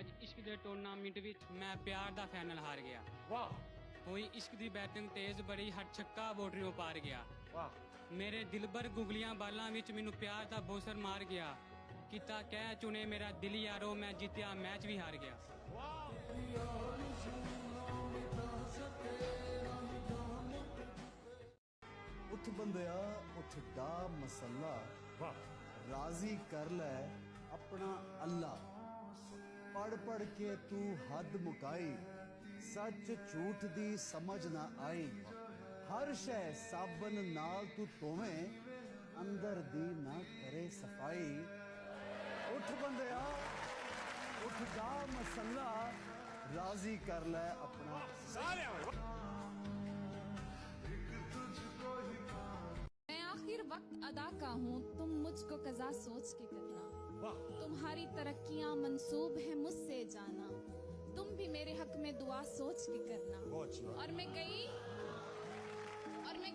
ਅੱਜ ਇਸ਼ਕ ਦੇ ਟੂਰਨਾਮੈਂਟ ਵਿੱਚ ਮੈਂ ਪਿਆਰ ਦਾ ਫਾਈਨਲ ਹਾਰ ਗਿਆ। ਵਾਹ। ਹੋਈ ਇਸ਼ਕ ਦੀ ਬੈਟਿੰਗ ਤੇਜ਼ ਬੜੀ ਹੱਡ ਛੱਕਾ ਬਾਊਂਡਰੀ ਪਾਰ ਗਿਆ। ਵਾਹ। ਮੇਰੇ ਦਿਲਬਰ ਗੁਗਲੀਆਂ ਬਾਲਾਂ ਵਿੱਚ ਮੈਨੂੰ ਪਿਆਰ ਦਾ ਬੌਸਰ ਮਾਰ ਗਿਆ। ਕੀਤਾ ਕਹਿ ਚੁਣੇ ਮੇਰਾ ਦਿਲ ਯਾਰੋ, ਮੈਂ ਜਿੱਤਿਆ ਮੈਚ ਵੀ ਹਾਰ ਗਿਆ। उठ बंदया उठ डा मसला, राजी कर ले अपना अल्लाह। पढ़ पढ़ के तू हद मुकाई, सच झूठ दी समझ ना आई। हर शय साबन नाल तू धोवें, अंदर दी ना करे सफाई। उठ बंदया उठ डा मसला, राजी कर ले अपना। आखिर वक्त अदा का हूँ, तुम मुझको कज़ा सोच के करना। तुम्हारी तरक्कियाँ मंसूब है मुझसे जाना, तुम भी मेरे हक में दुआ सोच के करना। और मैं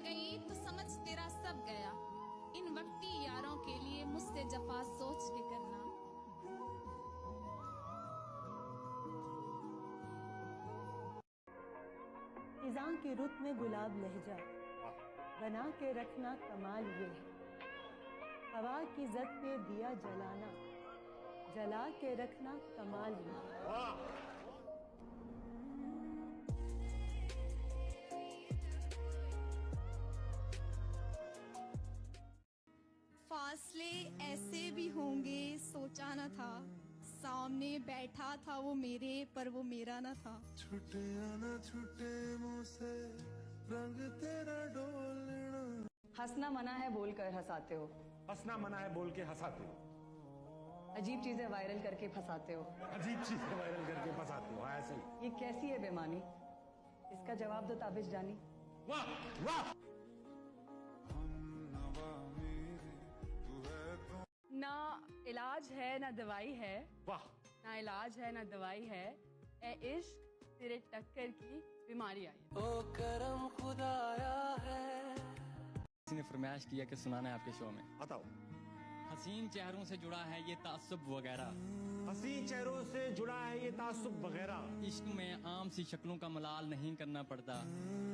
गई तो समझ तेरा सब गया, इन वक्ती यारों के लिए मुझसे जफा सोच के करना। खिज़ां की रुत में गुलाब लहजा, बना के रखना कमाल ये है। हवा की जद पे दिया जलाना, जला के रखना कमाल ये है। फासले ऐसे भी होंगे सोचा न था, सामने बैठा था वो मेरे पर वो मेरा न था। छुटे ना छुटे मुँह से रंग तेरा डोलना। हंसना मना है बोलकर हंसाते हो, हंसना मना है बोल के हंसाते हो, अजीब चीजें वायरल करके फंसाते हो। अजीब चीजें वायरल करके फंसाते हो। ऐसे ही। ये कैसी है बेमानी, इसका जवाब दो ताबिश जानी। वाह वाह। ना इलाज है ना दवाई है, वाह। ना इलाज है ना दवाई है, ए इश्क तेरे टक्कर की बीमारी आई है। ओ करम खुदाया है। किसी ने फरमाइश किया कि सुनाना है आपके शो में। बताओ। हसीन चेहरों से जुड़ा है ये तासुब वगैरह, हसीन चेहरों से जुड़ा है ये तासुब वगैरह। इश्क में आम सी शक्लों का मलाल नहीं करना पड़ता,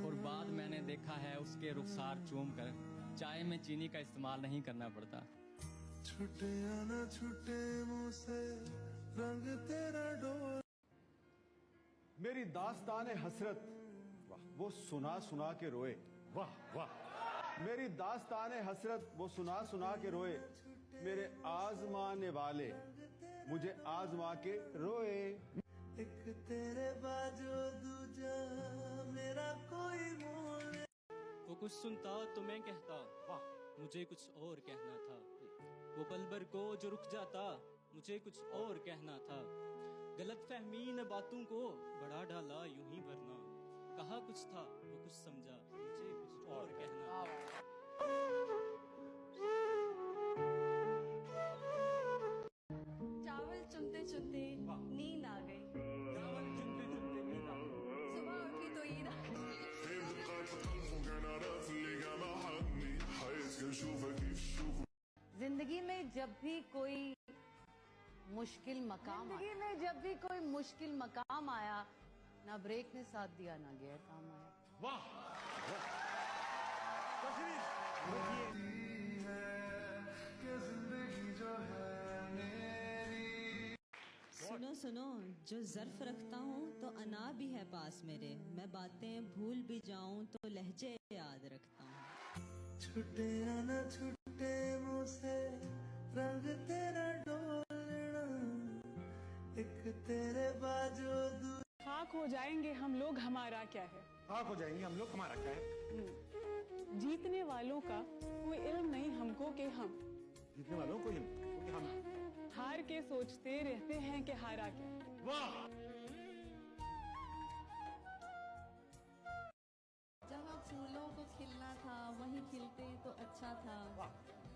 और बाद मैंने देखा है उसके रुखसार चूम कर चाय में चीनी का इस्तेमाल नहीं करना पड़ता। छुटे ना छुटे मुँह से रंग तेरा डोल। मेरी दास्तान हसरत वो सुना सुना के रोए। वाह वाह। मेरी दास्तान हसरत वो सुना सुना के रोए, मेरे आजमाने वाले मुझे आजमा के रोए। एक तेरे बाजो दूजा मेरा कोई मोल। वो कुछ सुनता तो मैं कहता, मुझे कुछ और कहना था। वो पल भर को जो रुक जाता, मुझे कुछ और कहना था। गलत फहमी न बातों को बढ़ा डाला यूं ही वरना, कहा कुछ था वो कुछ समझा, मुझे कुछ और कहना। चावल चुनते चुनते नींद आ गई, सुबह उठी तो ईद आ गई। जिंदगी में जब भी कोई मुश्किल मकाम आया, ना ब्रेक ने साथ दिया ना गैर काम आया। वाह। सुनो सुनो, जो ज़र्फ रखता हूँ तो अना भी है पास मेरे, मैं बातें भूल भी जाऊँ तो लहजे याद रखता हूँ। छुटे ना छुटे मुँह से रंग तेरा डोलना, एक तेरे बाजो दूर। खाक हो जाएंगे हम लोग, हमारा क्या है। खाक हो जाएंगे हम लोग, हमारा क्या है। जीतने वालों का कोई इल्म नहीं हमको कि हम जीतने वालों को हम हार के सोचते रहते हैं कि हारा क्या। वाह। जहाँ फूलों को खिलना था वहीं खिलते तो अच्छा था,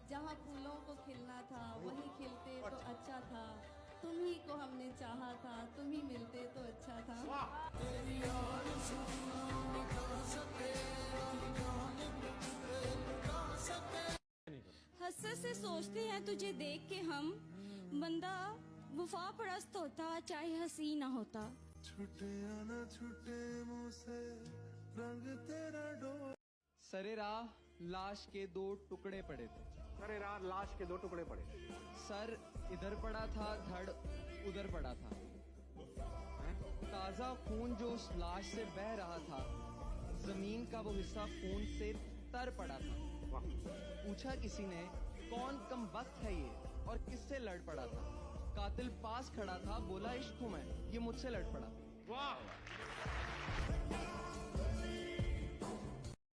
जहाँ फूलों को खिलना था वहीं खिलते तो अच्छा था। तुम ही को हमने चाहा था, तुम ही मिलते तो अच्छा था। हसरत से सोचते हैं तुझे देख के हम, बंदा वफा परस्त होता चाहे हसी ना होता। छुटे या न छुटे मुँह से रंग तेरा डोल। सरे राह लाश के 2 टुकड़े पड़े थे। सरे राह लाश के 2 टुकड़े पड़े। सर इधर पड़ा था, धड़ उधर पड़ा था। ताजा खून जो उस लाश से बह रहा था, जमीन का वो हिस्सा खून से तर पड़ा था। पूछा किसी ने, कौन कम वक्त है ये और किससे लड़ पड़ा था? कातिल पास खड़ा था, बोला इश्क हूं मैं, ये मुझसे लड़ पड़ा। वाह।